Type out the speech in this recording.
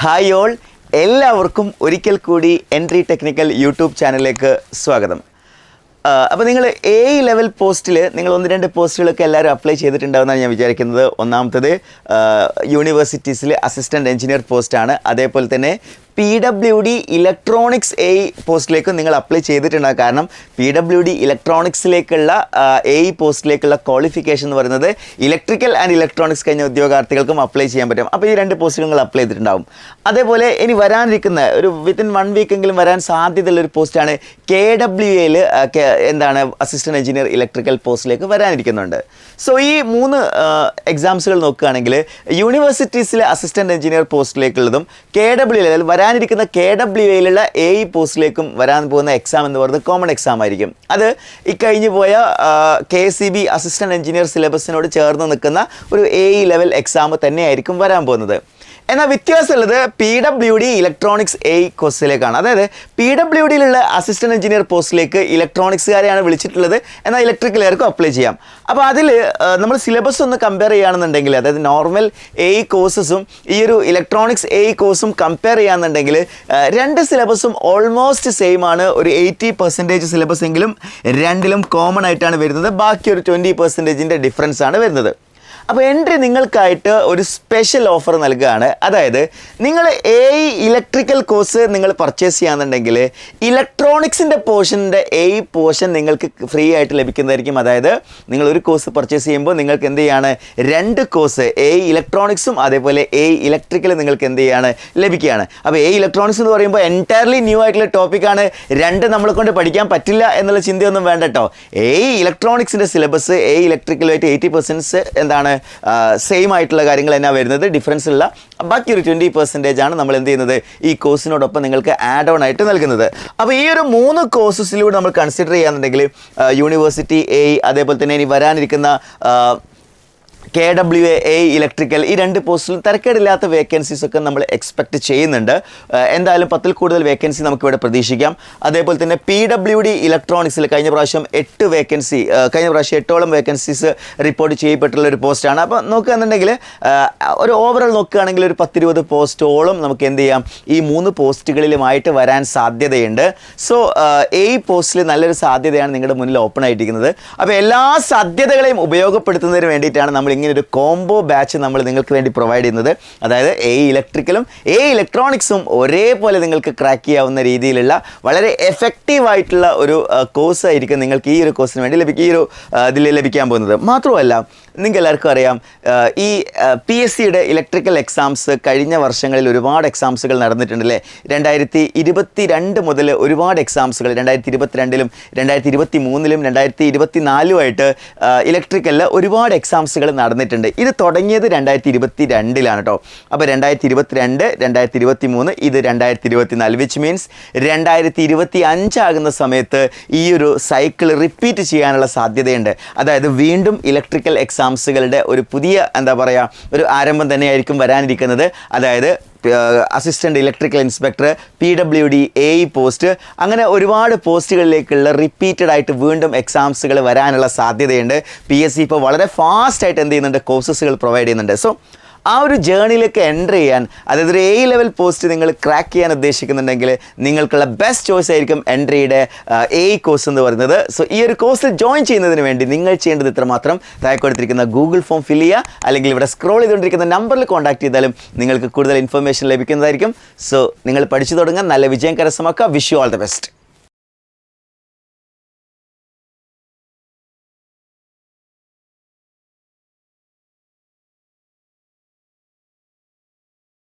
Hi all, എല്ലാവർക്കും ഒരിക്കൽ കൂടി എൻട്രി ടെക്നിക്കൽ യൂട്യൂബ് ചാനലിലേക്ക് സ്വാഗതം. അപ്പോൾ നിങ്ങൾ ലെവൽ പോസ്റ്റിൽ നിങ്ങൾ 1-2 പോസ്റ്റുകളൊക്കെ എല്ലാവരും അപ്ലൈ ചെയ്തിട്ടുണ്ടാവുമെന്നാണ് ഞാൻ വിചാരിക്കുന്നത്. ഒന്നാമത്തത് യൂണിവേഴ്സിറ്റീസിൽ അസിസ്റ്റൻറ്റ് എഞ്ചിനീയർ പോസ്റ്റാണ്. അതേപോലെ തന്നെ PWD ഇലക്ട്രോണിക്സ് പോസ്റ്റിലേക്ക് നിങ്ങൾ അപ്ലൈ ചെയ്തിട്ടുണ്ടാകും. കാരണം PWD ഇലക്ട്രോണിക്സിലേക്കുള്ള പോസ്റ്റിലേക്കുള്ള ക്വാളിഫിക്കേഷൻ എന്ന് പറയുന്നത് ഇലക്ട്രിക്കൽ ആൻഡ് ഇലക്ട്രോണിക്സ് കഴിഞ്ഞ ഉദ്യോഗാർത്ഥികൾക്കും അപ്ലൈ ചെയ്യാൻ പറ്റും. അപ്പോൾ ഈ 2 പോസ്റ്റുകൾ നിങ്ങൾ അപ്ലൈ ചെയ്തിട്ടുണ്ടാകും. അതേപോലെ ഇനി വരാനിരിക്കുന്ന ഒരു വിത്തിൻ 1 വീക്കെങ്കിലും വരാൻ സാധ്യതയുള്ളൊരു പോസ്റ്റാണ് KWAയിൽ എന്താണ് അസിസ്റ്റൻറ്റ് എഞ്ചിനീയർ ഇലക്ട്രിക്കൽ പോസ്റ്റിലേക്ക് വരാനിരിക്കുന്നുണ്ട്. സോ ഈ 3 എക്സാംസുകൾ നോക്കുകയാണെങ്കിൽ യൂണിവേഴ്സിറ്റീസിലെ അസിസ്റ്റൻറ്റ് എഞ്ചിനീയർ പോസ്റ്റിലേക്കുള്ളതും KWAയിൽ വരാനിരിക്കുന്ന KWAയിലുള്ള പോസ്റ്റിലേക്കും വരാൻ പോകുന്ന എക്സാം എന്ന് പറയുന്നത് കോമൺ എക്സാം ആയിരിക്കും. അത് ഇക്കഴിഞ്ഞു പോയ KSEB അസിസ്റ്റൻറ്റ് എഞ്ചിനീയർ സിലബസിനോട് ചേർന്ന് നിൽക്കുന്ന ഒരു ലെവൽ എക്സാം തന്നെയായിരിക്കും വരാൻ പോകുന്നത്. എന്നാൽ വ്യത്യാസമുള്ളത് PWD ഇലക്ട്രോണിക്സ് കോഴ്സിലേക്കാണ്. അതായത് PWDയിലുള്ള അസിസ്റ്റൻറ്റ് എഞ്ചിനീയർ പോസ്റ്റിലേക്ക് ഇലക്ട്രോണിക്സുകാരെയാണ് വിളിച്ചിട്ടുള്ളത്, എന്നാൽ ഇലക്ട്രിക്കലുകാർക്കും അപ്ലൈ ചെയ്യാം. അപ്പോൾ അതിൽ നമ്മൾ സിലബസ് ഒന്ന് കമ്പയർ ചെയ്യുകയാണെന്നുണ്ടെങ്കിൽ, അതായത് നോർമൽ കോഴ്സസും ഈ ഒരു ഇലക്ട്രോണിക്സ് കോഴ്സും കമ്പയർ ചെയ്യുകയാണെന്നുണ്ടെങ്കിൽ 2 സിലബസും ഓൾമോസ്റ്റ് സെയിം ആണ്. ഒരു 80% സിലബസ് എങ്കിലും രണ്ടിലും കോമൺ ആയിട്ടാണ് വരുന്നത്. ബാക്കി ഒരു 20% ഡിഫറൻസ് ആണ് വരുന്നത്. അപ്പോൾ എൻട്രി നിങ്ങൾക്കായിട്ട് ഒരു സ്പെഷ്യൽ ഓഫർ നൽകുകയാണ്. അതായത് നിങ്ങൾ ഇലക്ട്രിക്കൽ കോഴ്സ് നിങ്ങൾ പർച്ചേസ് ചെയ്യാന്നുണ്ടെങ്കിൽ ഇലക്ട്രോണിക്സിൻ്റെ പോർഷൻ നിങ്ങൾക്ക് ഫ്രീ ആയിട്ട് ലഭിക്കുന്നതായിരിക്കും. അതായത് നിങ്ങൾ ഒരു കോഴ്സ് പർച്ചേസ് ചെയ്യുമ്പോൾ നിങ്ങൾക്ക് എന്ത് ചെയ്യാണ്, 2 കോഴ്സ് ഇലക്ട്രോണിക്സും അതേപോലെ ഇലക്ട്രിക്കൽ നിങ്ങൾക്ക് എന്ത് ചെയ്യാണ് ലഭിക്കുകയാണ്. അപ്പോൾ ഇലക്ട്രോണിക്സ് എന്ന് പറയുമ്പോൾ എൻറ്റയർലി ന്യൂ ആയിട്ടുള്ള ടോപ്പിക്കാണ്. 2 നമ്മളെ കൊണ്ട് പഠിക്കാൻ പറ്റില്ല എന്നുള്ള ചിന്തയൊന്നും വേണ്ട കേട്ടോ. ഇലക്ട്രോണിക്സിൻ്റെ സിലബസ് ഇലക്ട്രിക്കലുമായിട്ട് 80% എന്താണ് സെയിം ആയിട്ടുള്ള കാര്യങ്ങൾ എന്നാ വരുന്നത്, ഡിഫറൻസ് ഉള്ള ബാക്കി ഒരു 20% ആണ് നമ്മൾ എന്ത് ചെയ്യുന്നത് ഈ കോഴ്സിനോടൊപ്പം നിങ്ങൾക്ക് ആഡ് ഓൺ ആയിട്ട് നൽകുന്നത്. അപ്പോൾ ഈ ഒരു 3 കോഴ്സസിലൂടെ നമ്മൾ കൺസിഡർ ചെയ്യാന്നുണ്ടെങ്കിൽ യൂണിവേഴ്സിറ്റി അതേപോലെ തന്നെ ഇനി വരാനിരിക്കുന്ന KWA ഇലക്ട്രിക്കൽ, ഈ 2 പോസ്റ്റിലും തിരക്കേടില്ലാത്ത വേക്കൻസീസ് ഒക്കെ നമ്മൾ എക്സ്പെക്റ്റ് ചെയ്യുന്നുണ്ട്. എന്തായാലും 10ൽ കൂടുതൽ വേക്കൻസി നമുക്കിവിടെ പ്രതീക്ഷിക്കാം. അതേപോലെ തന്നെ PWD ഇലക്ട്രോണിക്സിൽ കഴിഞ്ഞ പ്രാവശ്യം 8ഓളം വേക്കൻസീസ് റിപ്പോർട്ട് ചെയ്യപ്പെട്ടുള്ള ഒരു പോസ്റ്റാണ്. അപ്പോൾ നോക്കുകയാണെന്നുണ്ടെങ്കിൽ ഒരു ഓവറോൾ നോക്കുകയാണെങ്കിൽ ഒരു 10-20 പോസ്റ്റോളം നമുക്ക് എന്ത് ചെയ്യാം ഈ 3 പോസ്റ്റുകളിലുമായിട്ട് വരാൻ സാധ്യതയുണ്ട്. സോ പോസ്റ്റിൽ നല്ലൊരു സാധ്യതയാണ് നിങ്ങളുടെ മുന്നിൽ ഓപ്പൺ ആയിട്ടിരിക്കുന്നത്. അപ്പോൾ എല്ലാ സാധ്യതകളെയും ഉപയോഗപ്പെടുത്തുന്നതിന് വേണ്ടിയിട്ടാണ് നമ്മൾ ഇങ്ങനെ ഒരു കോംബോ ബാച്ച് നമ്മൾ നിങ്ങൾക്ക് വേണ്ടി പ്രൊവൈഡ് ചെയ്യുന്നത്. അതായത് ഇലക്ട്രിക്കലും ഇലക്ട്രോണിക്സും ഒരേപോലെ നിങ്ങൾക്ക് ക്രാക്ക് ചെയ്യാവുന്ന രീതിയിലുള്ള വളരെ എഫക്റ്റീവായിട്ടുള്ള ഒരു കോഴ്സ് ആയിരിക്കും നിങ്ങൾക്ക് ഈ ഒരു കോഴ്സിന് വേണ്ടി ഇതിൽ ലഭിക്കാൻ പോകുന്നത്. മാത്രമല്ല നിങ്ങൾക്ക് എല്ലാവർക്കും അറിയാം ഈ PSCയുടെ ഇലക്ട്രിക്കൽ എക്സാംസ് കഴിഞ്ഞ വർഷങ്ങളിൽ ഒരുപാട് എക്സാംസുകൾ നടന്നിട്ടുണ്ടല്ലേ. 2022 മുതൽ ഒരുപാട് എക്സാംസുകൾ 2022-ലും 2023-ലും 2024-ലുമായിട്ട് ഇലക്ട്രിക്കലിൽ ഒരുപാട് എക്സാംസുകൾ നടന്നിട്ടുണ്ട്. ഇത് തുടങ്ങിയത് 2022-ലാണ് കേട്ടോ. അപ്പോൾ 2022, 2023, ഇത് 2024, വിച്ച് മീൻസ് 2025 ആകുന്ന സമയത്ത് ഈ ഒരു സൈക്കിൾ റിപ്പീറ്റ് ചെയ്യാനുള്ള സാധ്യതയുണ്ട്. അതായത് വീണ്ടും ഇലക്ട്രിക്കൽ എക്സാംസുകളുടെ ഒരു പുതിയ ഒരു ആരംഭം തന്നെയായിരിക്കും വരാനിരിക്കുന്നത്. അതായത് assistant electrical inspector, PWD post, അങ്ങനെ ഒരുപാട് പോസ്റ്റുകളിലേക്കുള്ള റിപ്പീറ്റഡ് ആയിട്ട് വീണ്ടും എക്സാംസുകൾ വരാനുള്ള സാധ്യതയുണ്ട്. PSC ഇപ്പോൾ വളരെ ഫാസ്റ്റായിട്ട് എന്ത് ചെയ്യുന്നുണ്ട്, കോഴ്സസുകൾ പ്രൊവൈഡ് ചെയ്യുന്നുണ്ട്. സോ ആ ഒരു ജേർണിയിലേക്ക് എൻ്റർ ചെയ്യാൻ, അതായത് ഒരു ലെവൽ പോസ്റ്റ് നിങ്ങൾ ക്രാക്ക് ചെയ്യാൻ ഉദ്ദേശിക്കുന്നുണ്ടെങ്കിൽ നിങ്ങൾക്കുള്ള ബെസ്റ്റ് ചോയ്സ് ആയിരിക്കും എൻട്രിയുടെ കോഴ്സ് എന്ന് പറയുന്നത്. സോ ഈ ഒരു കോഴ്സിൽ ജോയിൻ ചെയ്യുന്നതിന് വേണ്ടി നിങ്ങൾ ചെയ്യേണ്ടത് ഇത്രമാത്രം: താഴെ കൊടുത്തിരിക്കുന്ന ഗൂഗിൾ ഫോം ഫിൽ ചെയ്യുക, അല്ലെങ്കിൽ ഇവിടെ സ്ക്രോൾ ചെയ്തുകൊണ്ടിരിക്കുന്ന നമ്പറിൽ കോൺടാക്ട് ചെയ്താലും നിങ്ങൾക്ക് കൂടുതൽ ഇൻഫർമേഷൻ ലഭിക്കുന്നതായിരിക്കും. സോ നിങ്ങൾ പഠിച്ചു തുടങ്ങാൻ, നല്ല വിജയം കരസ്ഥമാക്കുക. Wish you all the best.